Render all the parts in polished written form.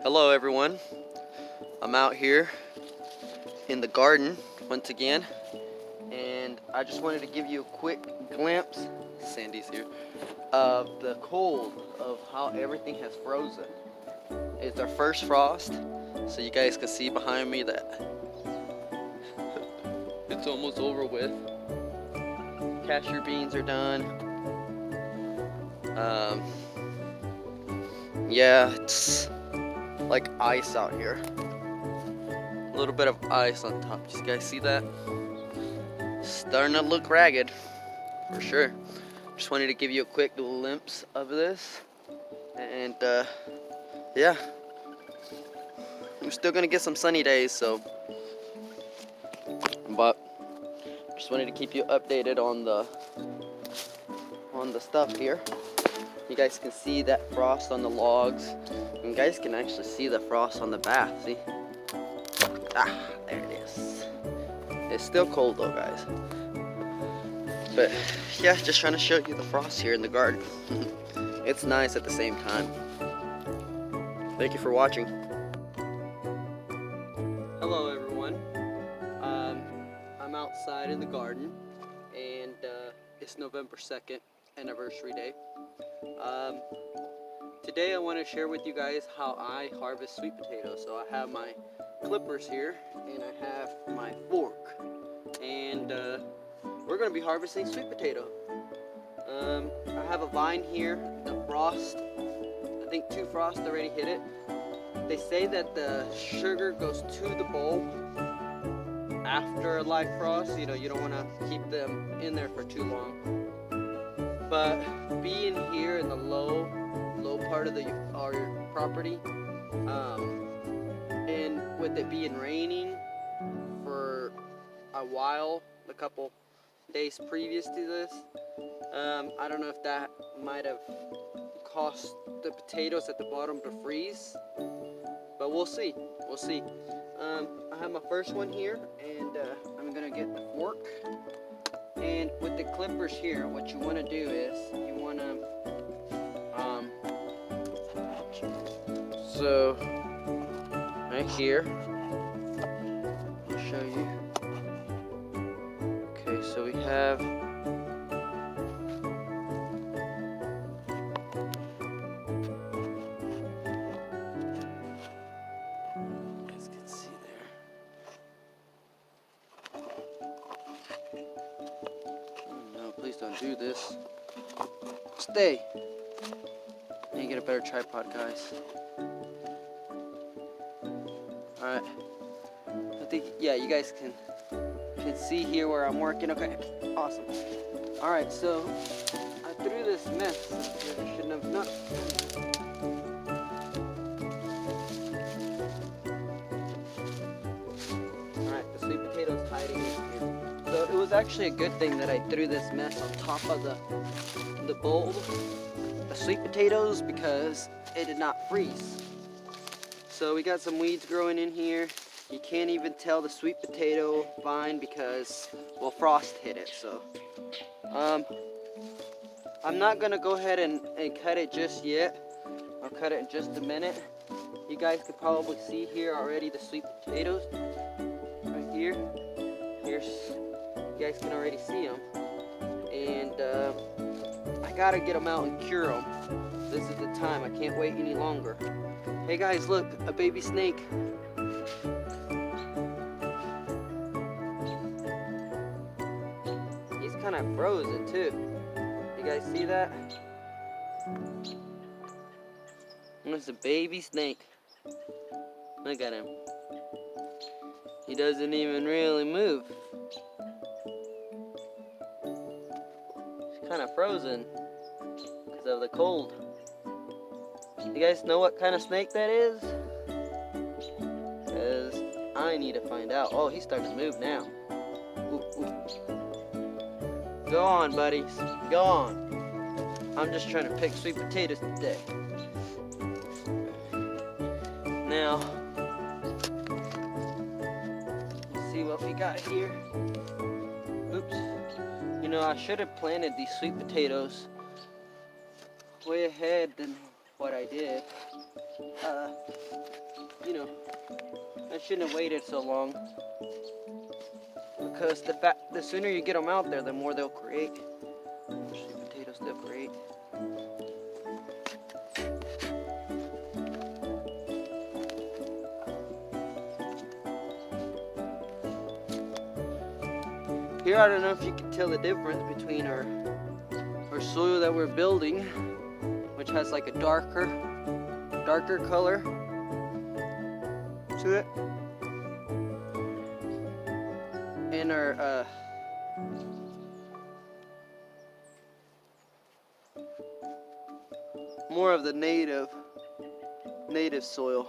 Hello everyone, I'm out here in the garden once again, and I just wanted to give you a quick glimpse, Sandy's here, of the cold of how everything has frozen. It's our first frost, so you guys can see behind me that it's almost over with. Cashew beans are done. Yeah, it's like ice out here. A little bit of ice on top. You guys see that? Starting to look ragged, for sure. Just wanted to give you a quick glimpse of this. And yeah, we're still gonna get some sunny days, so. But just wanted to keep you updated on the stuff here. You guys can see that frost on the logs. And you guys can actually see the frost on the bath, see? Ah, there it is. It's still cold though, guys. But yeah, just trying to show you the frost here in the garden. It's nice at the same time. Thank you for watching. Hello everyone. I'm outside in the garden, and it's November 2nd, anniversary day. Today I want to share with you guys how I harvest sweet potatoes. So I have my clippers here, and I have my fork, and we're going to be harvesting sweet potato. I have a vine here. The frost, I think 2 frosts already hit it. They say that the sugar goes to the bulb after a light frost. You know, you don't want to keep them in there for too long. But being here in the low part of our property, and with it being raining for a while, a couple days previous to this, I don't know if that might have caused the potatoes at the bottom to freeze, but we'll see. I have my first one here, and I'm gonna get the fork. And with the clippers here, what you want to do is you want to so right here, I'll show you. Okay, so we have you guys can see there. No, please don't do this. Stay. I need to get a better tripod, guys. Alright. I think, yeah, you guys can see here where I'm working. Okay, awesome. Alright, so I threw this mess that I shouldn't have not. Alright, the sweet potato's hiding in here. So it was actually a good thing that I threw this mess on top of the bowl, the sweet potatoes, because it did not freeze. So we got some weeds growing in here. You can't even tell the sweet potato vine because, well, frost hit it. So I'm not gonna go ahead and cut it just yet. I'll cut it in just a minute. You guys could probably see here already the sweet potatoes right here. You guys can already see them, and I gotta get them out and cure them. This is the time. I can't wait any longer. Hey guys, look, a baby snake. He's kind of frozen too. You guys see that? It's a baby snake. Look at him. He doesn't even really move. He's kind of frozen because of the cold. You guys know what kind of snake that is? Because I need to find out. Oh, he's starting to move now. Ooh, ooh. Go on, buddies. Go on. I'm just trying to pick sweet potatoes today. Now, let's see what we got here. Oops. You know, I should have planted these sweet potatoes way ahead than what I did. you know, I shouldn't have waited so long, because the sooner you get them out there, the more they'll create. Sweet potatoes they'll create. Here, I don't know if you can tell the difference between our soil that we're building, which has like a darker color to it, and our more of the native soil,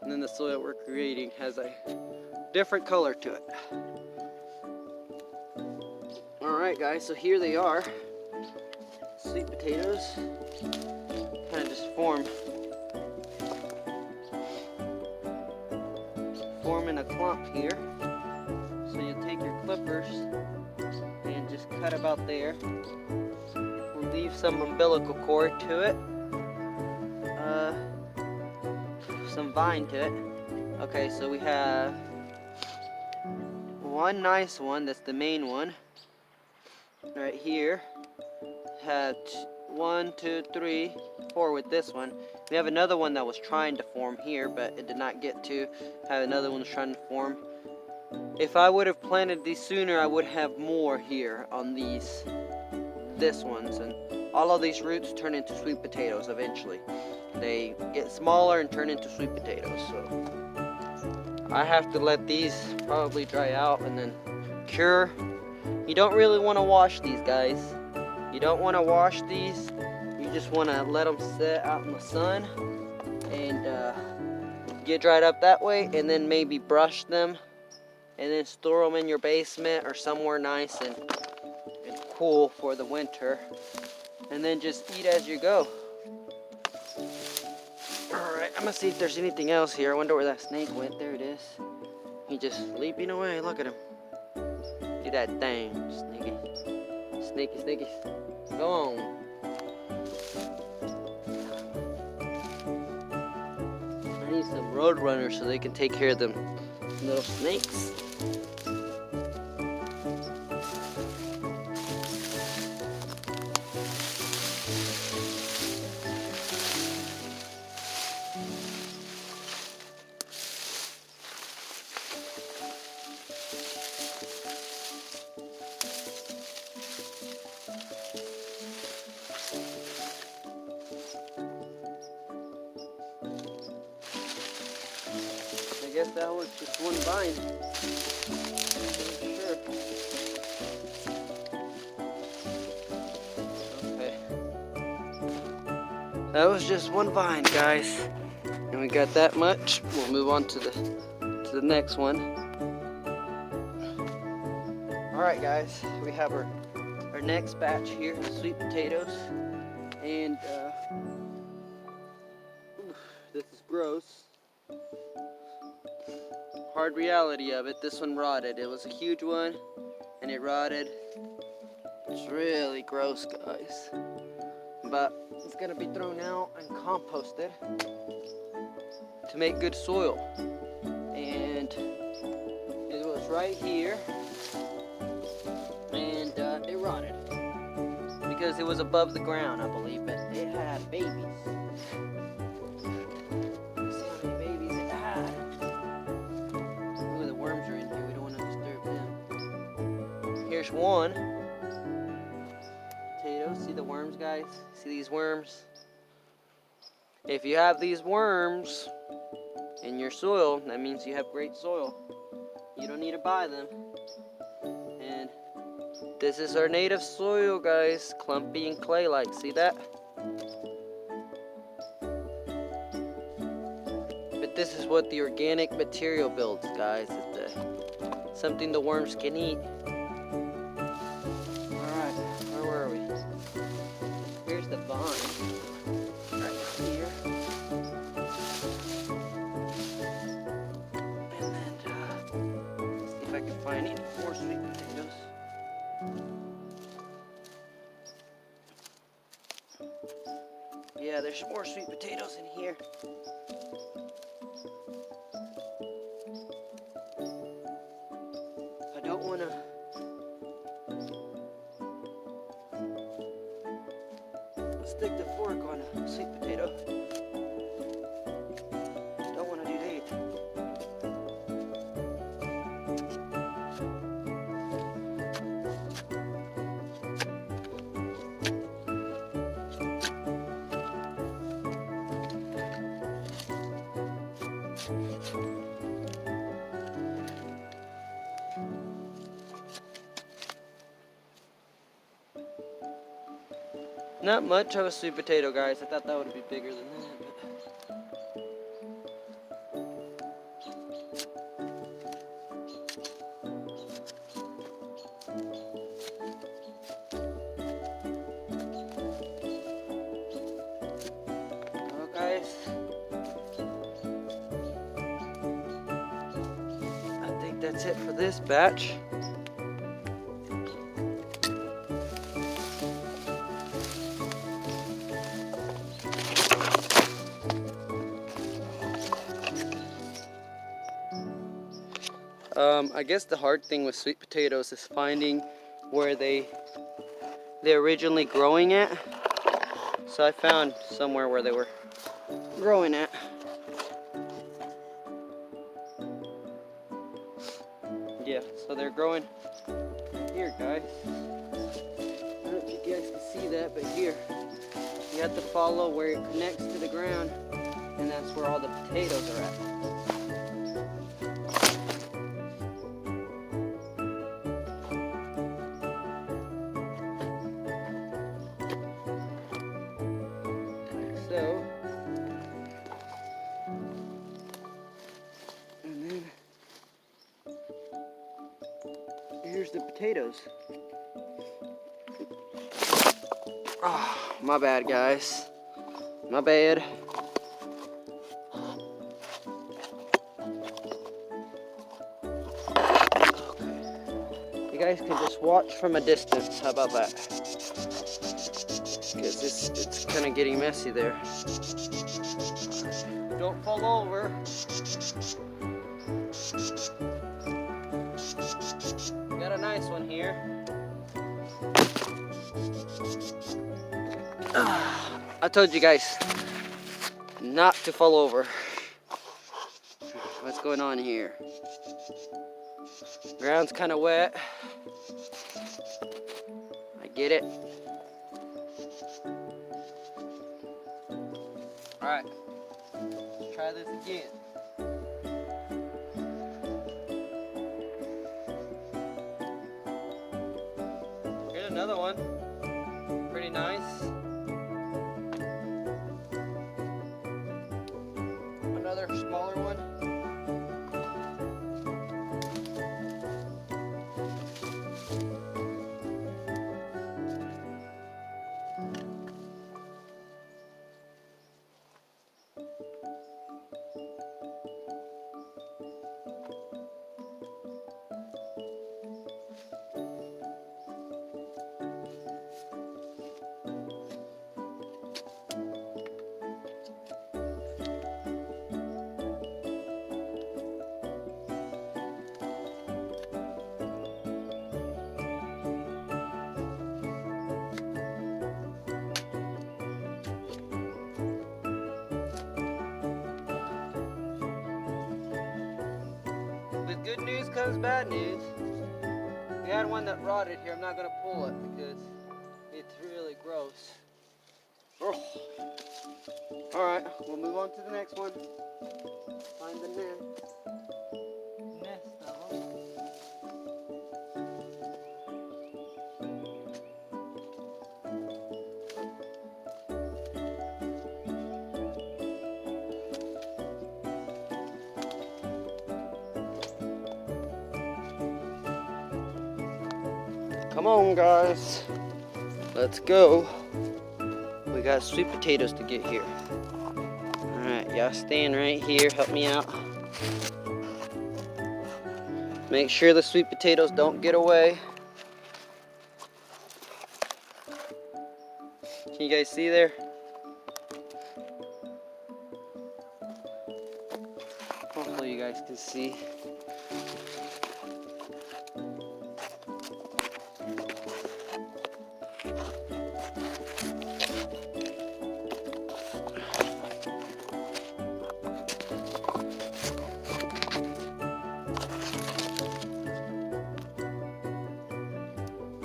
and then the soil that we're creating has a different color to it. Alright guys, so here they are. Sweet potatoes kind of just form in a clump here. So you take your clippers and just cut about there. We'll leave some umbilical cord to it, some vine to it. Okay, so we have one nice one, that's the main one right here. Had 1, 2, 3, 4 with this one. We have another one that was trying to form here, but it did not get to. Have another one that's trying to form. If I would have planted these sooner, I would have more here on this ones, and all of these roots turn into sweet potatoes eventually. They get smaller and turn into sweet potatoes. So I have to let these probably dry out and then cure. You don't really want to wash these, guys. You don't want to wash these. You just want to let them sit out in the sun and get dried up that way, and then maybe brush them and then store them in your basement or somewhere nice and cool for the winter, and then just eat as you go. Alright, I'm gonna see if there's anything else here. I wonder where that snake went. There it is. He's just leaping away. Look at him. See that thing, sneaky. Sneaky. Go on. I need some road runners so they can take care of them little snakes. I guess that was just one vine. Sure. Okay. That was just one vine, guys. And we got that much. We'll move on to the next one. Alright guys, we have our next batch here of sweet potatoes. And this is gross. Hard reality of it, this one rotted. It was a huge one and it rotted. It's really gross, guys, but it's gonna be thrown out and composted to make good soil. And it was right here, and it rotted because it was above the ground, I believe, but it had babies. Here's one potato. See the worms, guys? See these worms? If you have these worms in your soil, that means you have great soil. You don't need to buy them. And this is our native soil, guys. Clumpy and clay-like. See that? But this is what the organic material builds, guys. It's something the worms can eat. Here's the vine right here, and then see if I can find any more sweet potatoes. Yeah, there's more sweet potatoes in here. stick the fork on a sweet potato. Don't want to do that. Not much of a sweet potato, guys. I thought that would be bigger than that. Well, guys, I think that's it for this batch. I guess the hard thing with sweet potatoes is finding where they're originally growing at. So I found somewhere where they were growing at. Yeah, so they're growing here, guys. I don't know if you guys can see that, but here. You have to follow where it connects to the ground, and that's where all the potatoes are at. So, and then here's the potatoes. Oh, my bad, guys. My bad. Okay. You guys can just watch from a distance. How about that? Because it's kind of getting messy there. Don't fall over. Got a nice one here. I told you guys not to fall over. What's going on here? Ground's kind of wet. I get it. Alright, let's try this again. Here's another one. Pretty nice. Another smaller one. With good news comes bad news. We had one that rotted here. I'm not going to pull it because it's really gross. Oh. Alright, we'll move on to the next one. Find the nest of them. Come on, guys. Let's go. We got sweet potatoes to get here. Alright, y'all stand right here. Help me out. Make sure the sweet potatoes don't get away. Can you guys see there? Hopefully you guys can see.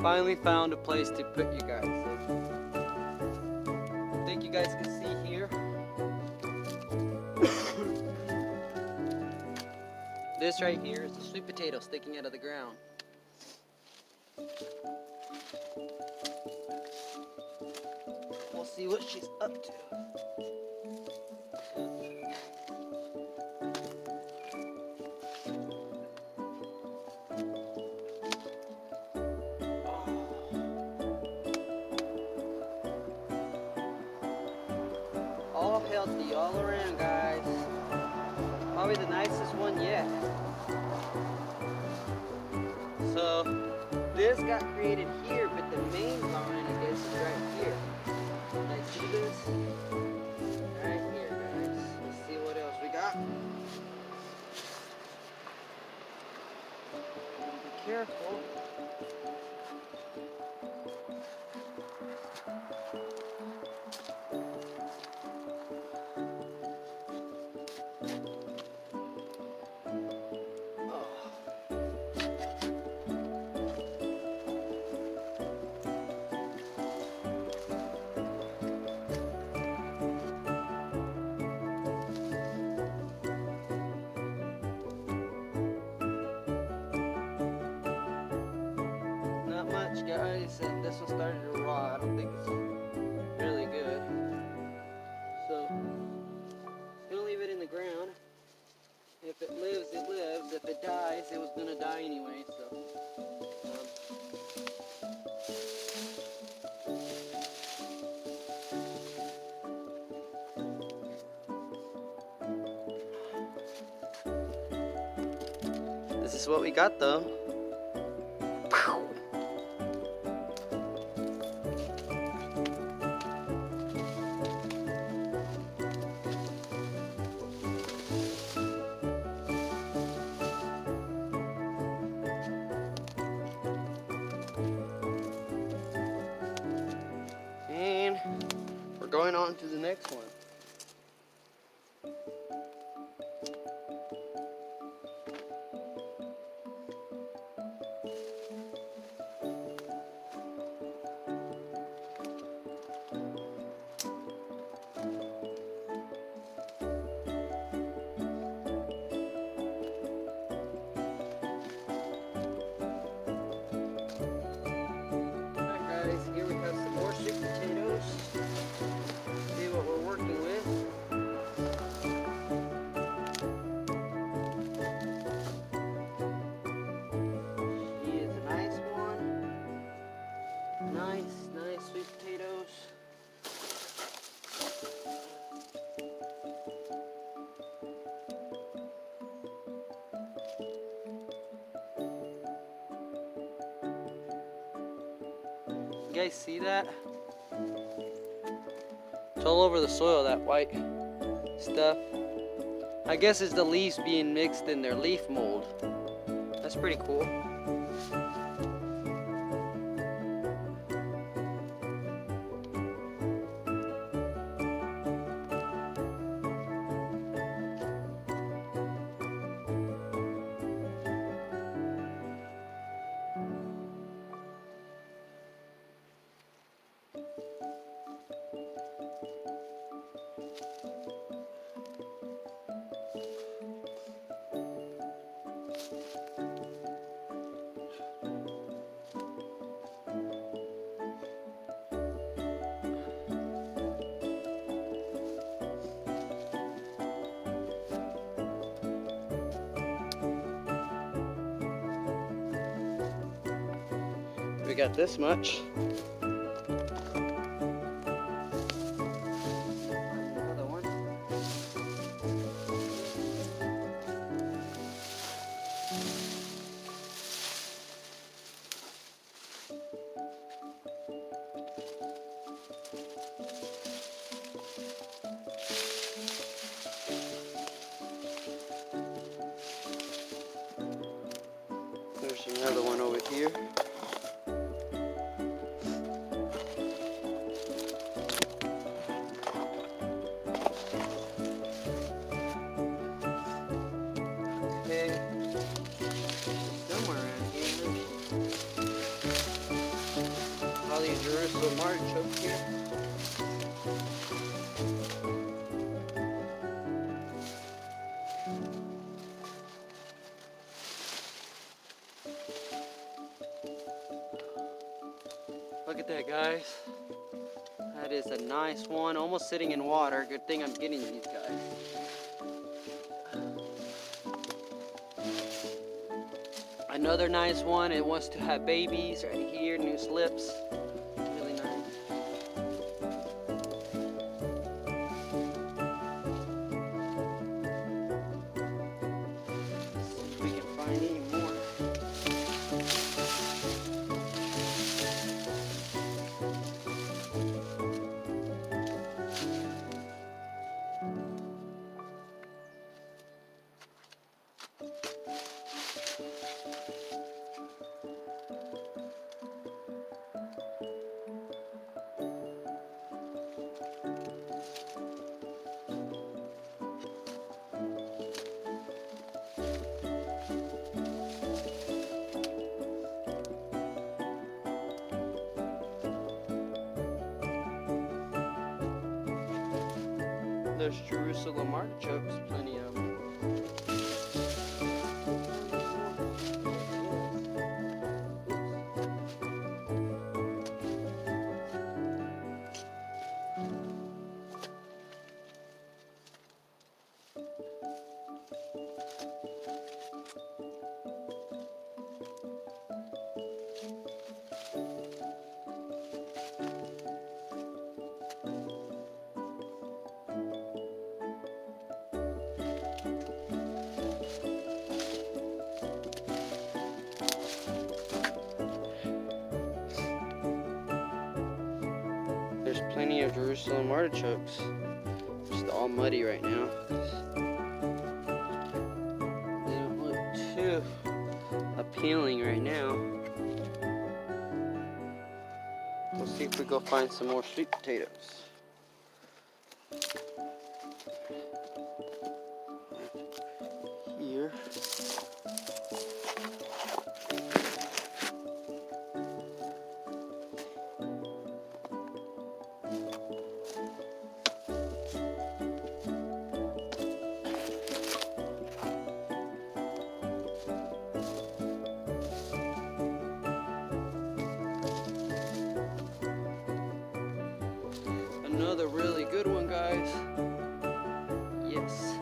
Finally found a place to put you guys. I think you guys can see here. This right here is a sweet potato sticking out of the ground. We'll see what she's up to. All healthy all around, guys. Probably the nicest one yet. So this got created here, but the main line, I guess, is right here. Like, see this? Right here, guys. Let's see what else we got. Be careful. Much, guys, and this one started to rot. I don't think it's really good, so just gonna leave it in the ground. If it lives, it lives. If it dies, it was gonna die anyway. So this is what we got, though. We're going on to the next one. Alright, guys, here we have some more sweet potatoes. See what we're working with. She is a nice one. Nice sweet potatoes. You guys see that? It's all over the soil, that white stuff. I guess it's the leaves being mixed in their leaf mold. That's pretty cool. We got this much. Another one. There's another one over here. that, guys. That is a nice one, almost sitting in water. Good thing I'm getting these guys. Another nice one, it wants to have babies right here, new slips. Really nice. Let's see if we can find any more. There's Jerusalem artichokes, plenty of them. There's plenty of Jerusalem artichokes. Just all muddy right now. They don't look too appealing right now. We'll see if we go find some more sweet potatoes. Here. Another really good one, guys. Yes.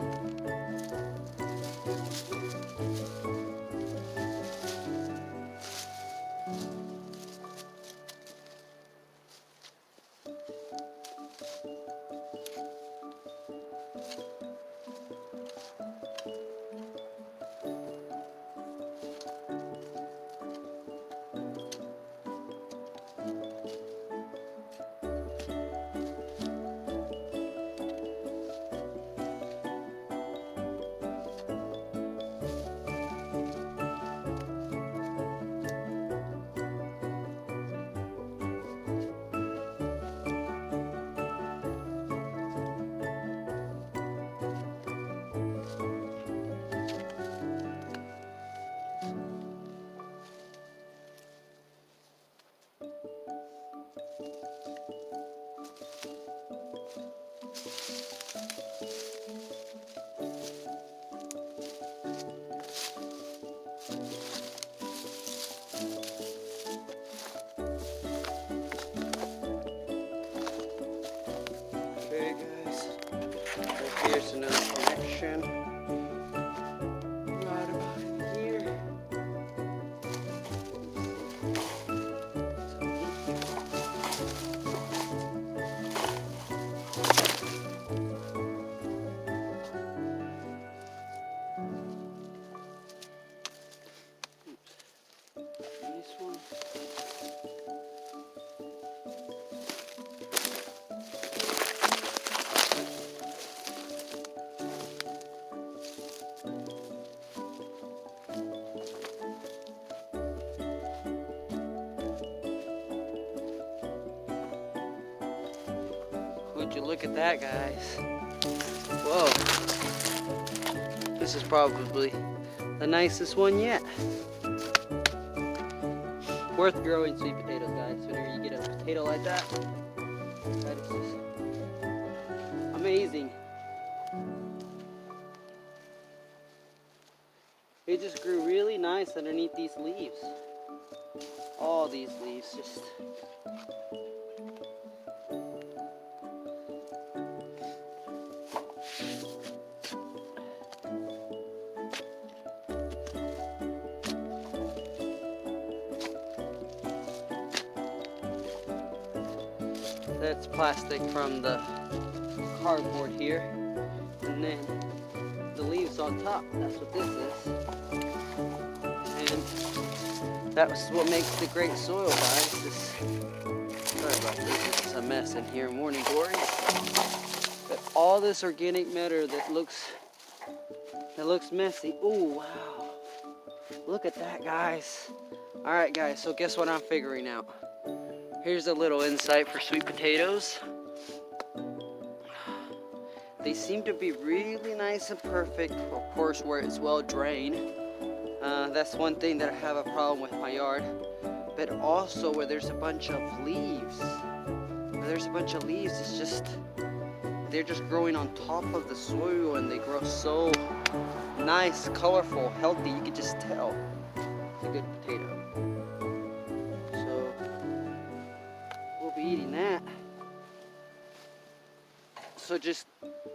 Okay, guys. So here's another connection. Right about in here. This one. Would you look at that, guys? Whoa. This is probably the nicest one yet. Worth growing sweet potatoes, guys. Whenever you get a potato like that, that is just amazing. It just grew really nice underneath these leaves. all these leaves just. That's plastic from the cardboard here, and then the leaves on top, that's what this is. And that's what makes the great soil, guys. Sorry about this, it's a mess in here, morning glories. But all this organic matter that looks messy. Oh wow, look at that, guys. All right guys, so guess what I'm figuring out? Here's a little insight for sweet potatoes. They seem to be really nice and perfect, of course, where it's well drained. That's one thing that I have a problem with my yard. But also where there's a bunch of leaves. Where there's a bunch of leaves, it's just, they're just growing on top of the soil, and they grow so nice, colorful, healthy. You can just tell it's a good potato. So we'll be eating that. So just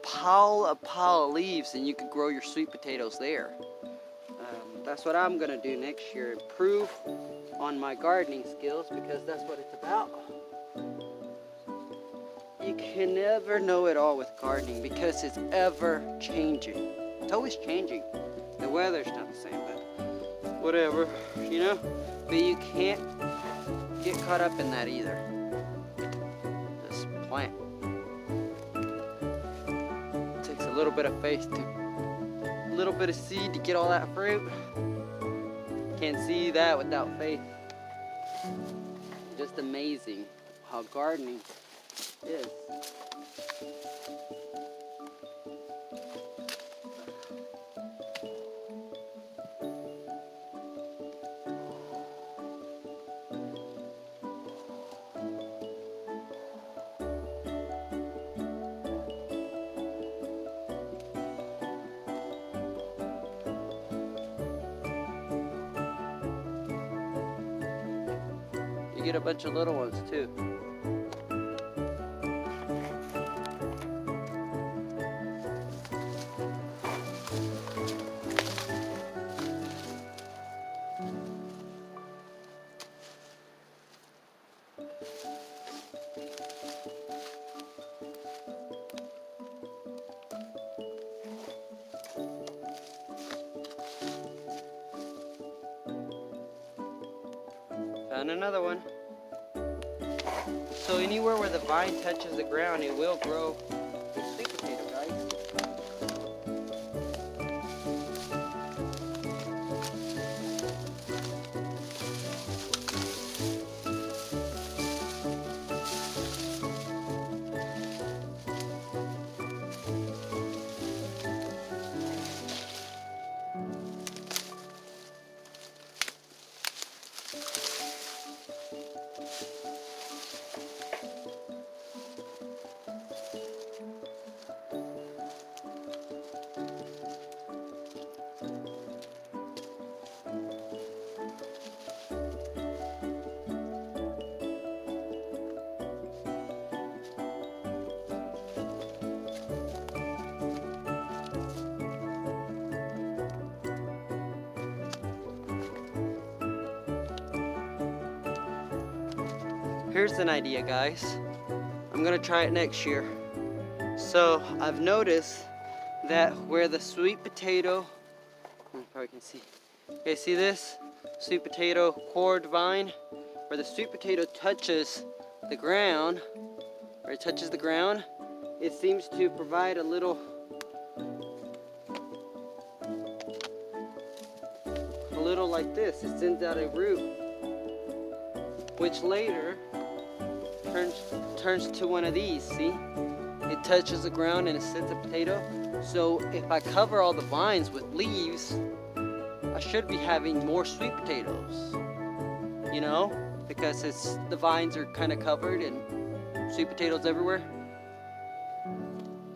pile a pile of leaves and you could grow your sweet potatoes there. That's what I'm gonna do next year, improve on my gardening skills, because that's what it's about. You can never know it all with gardening because it's ever changing. It's always changing. The weather's not the same, but whatever, you know? But you can't get caught up in that either. Just plant. A little bit of faith to a little bit of seed to get all that fruit. Can't see that without faith. Just amazing how gardening is. Get a bunch of little ones too. Found another one. So anywhere where the vine touches the ground, it will grow a sweet potato, guys. Here's an idea, guys. I'm gonna try it next year. So I've noticed that where the sweet potato, you probably can see. Okay, see this? Sweet potato cord vine? Where the sweet potato touches the ground, it seems to provide a little like this. It sends out a root, which later turns to one of these. See, it touches the ground and it sends a potato. So if I cover all the vines with leaves, I should be having more sweet potatoes, you know, because the vines are kind of covered and sweet potatoes everywhere.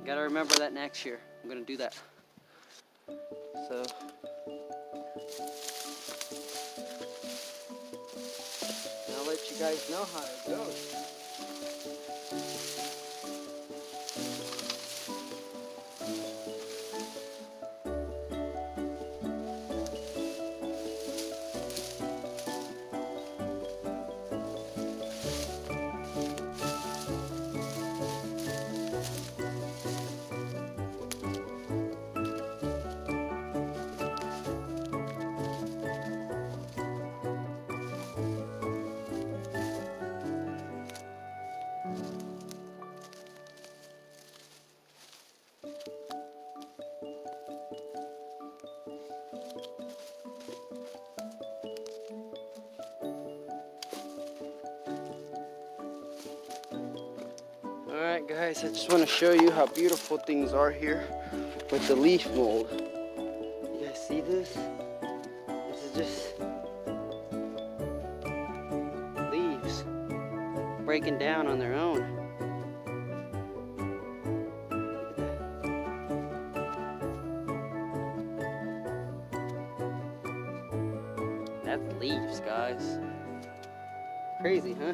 Gotta remember that next year. I'm gonna do that. So guys know how it goes. Alright guys, I just want to show you how beautiful things are here with the leaf mold. You guys see this? This is just leaves breaking down on their own. That's leaves, guys. Crazy, huh?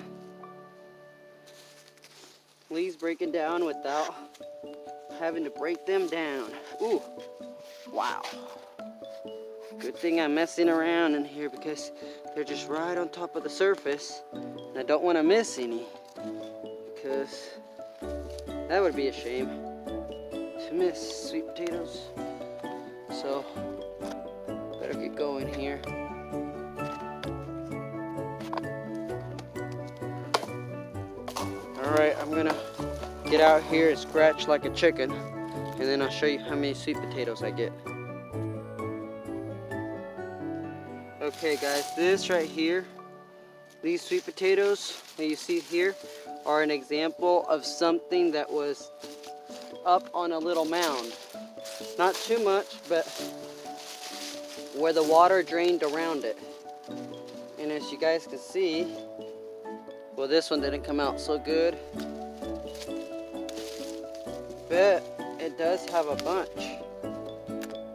Leaves breaking down without having to break them down. Ooh, wow. Good thing I'm messing around in here because they're just right on top of the surface. And I don't want to miss any because that would be a shame to miss sweet potatoes. So, better get going here. Alright, I'm gonna get out here and scratch like a chicken, and then I'll show you how many sweet potatoes I get. Okay guys, this right here, these sweet potatoes that you see here are an example of something that was up on a little mound. Not too much, but where the water drained around it. And as you guys can see, well, this one didn't come out so good, but it does have a bunch.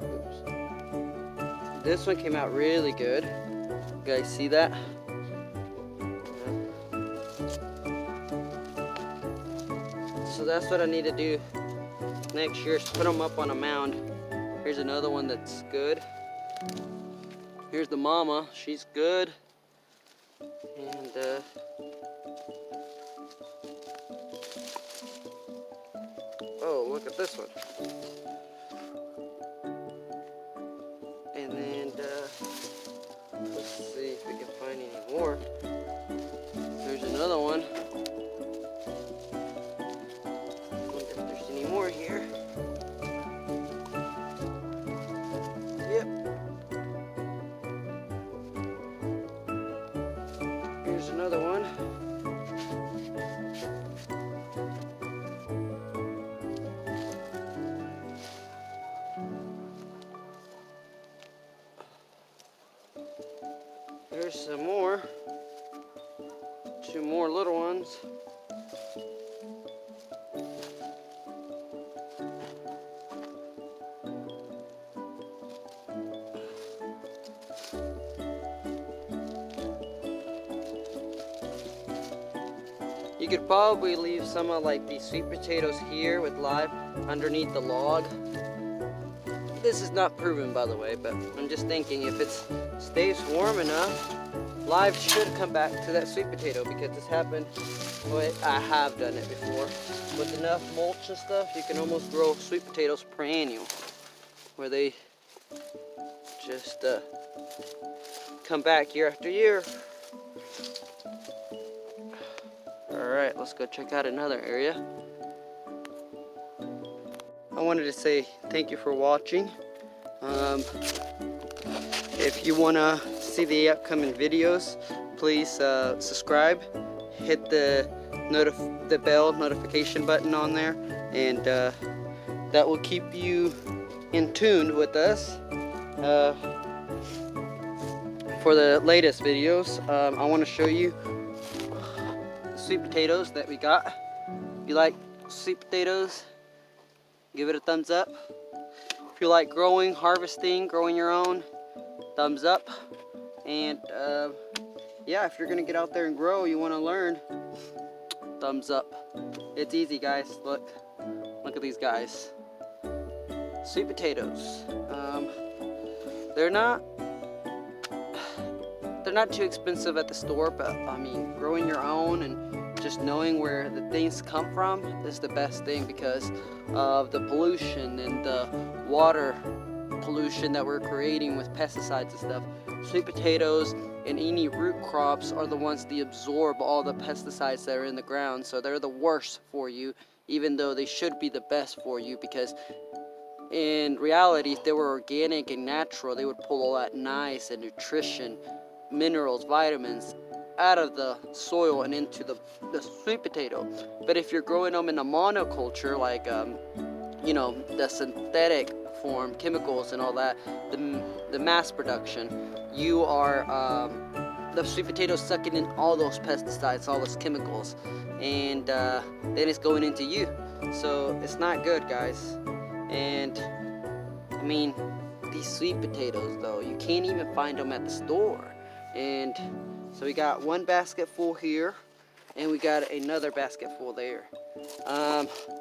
Oops. This one came out really good. You guys see that? So that's what I need to do next year, is put them up on a mound. Here's another one that's good. Here's the mama, she's good. And oh, look at this one. And then, let's see if we can find any more. There's another one. I wonder if there's any more here. Yep. Here's another one. There's some more. Two more little ones. You could probably leave some of like these sweet potatoes here with live underneath the log. This is not proven, by the way, but I'm just thinking if it stays warm enough, live should come back to that sweet potato, because this happened. Well, I have done it before. With enough mulch and stuff, you can almost grow sweet potatoes perennial, where they just come back year after year. Alright, let's go check out another area. I wanted to say thank you for watching. If you want to see the upcoming videos, please subscribe, hit the bell notification button on there, and that will keep you in tune with us for the latest videos. I want to show you sweet potatoes that we got. If you like sweet potatoes, give it a thumbs up. If you like growing, harvesting, growing your own, thumbs up. And yeah, if you're gonna get out there and grow, you want to learn, thumbs up. It's easy, guys. Look at these guys. Sweet potatoes. They're not too expensive at the store, but I mean, growing your own and just knowing where the things come from is the best thing, because of the pollution and the water pollution that we're creating with pesticides and stuff. Sweet potatoes and any root crops are the ones that absorb all the pesticides that are in the ground, so they're the worst for you, even though they should be the best for you, because in reality, if they were organic and natural, they would pull all that nice and nutrition, minerals, vitamins out of the soil and into the sweet potato. But if you're growing them in a monoculture, like you know, the synthetic form, chemicals and all that, the mass production, you are the sweet potato sucking in all those pesticides, all those chemicals, and then it's going into you. So it's not good, guys. And I mean, these sweet potatoes though, you can't even find them at the store. And so we got one basket full here, and we got another basket full there.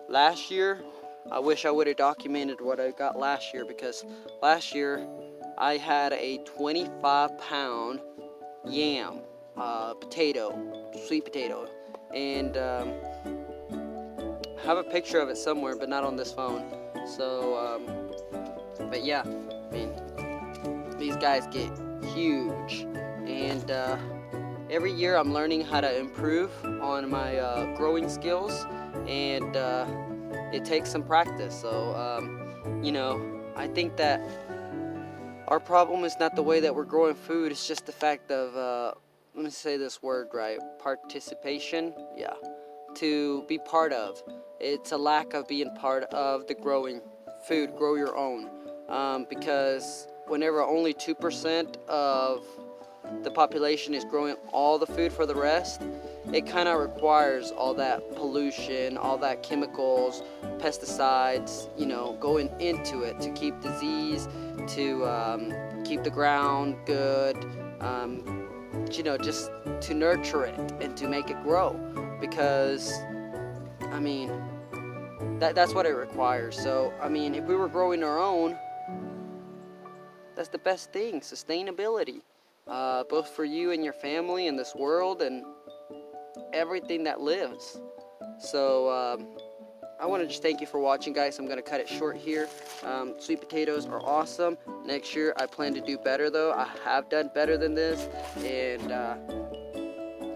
Last year, I wish I would have documented what I got last year, because last year I had a 25-pound yam potato, sweet potato, and I have a picture of it somewhere, but not on this phone. So, but yeah, I mean, these guys get huge, and every year I'm learning how to improve on my growing skills, and it takes some practice. So, you know, I think that our problem is not the way that we're growing food, it's just the fact of, let me say this word right, participation, yeah, to be part of. It's a lack of being part of the growing food, grow your own, because whenever only 2% of the population is growing all the food for the rest, it kind of requires all that pollution, all that chemicals, pesticides, you know, going into it to keep disease, to keep the ground good, you know, just to nurture it and to make it grow, because I mean, that's what it requires. So I mean, if we were growing our own, that's the best thing, sustainability, both for you and your family and this world and everything that lives. So I want to just thank you for watching, guys. I'm going to cut it short here. Sweet potatoes are awesome. Next year I plan to do better, though. I have done better than this, and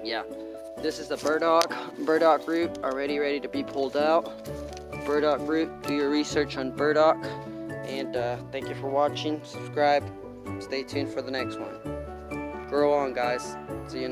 yeah, this is the burdock root already ready to be pulled out. Burdock root, do your research on burdock, and thank you for watching. Subscribe, stay tuned for the next one. Grow on, guys. See you in the next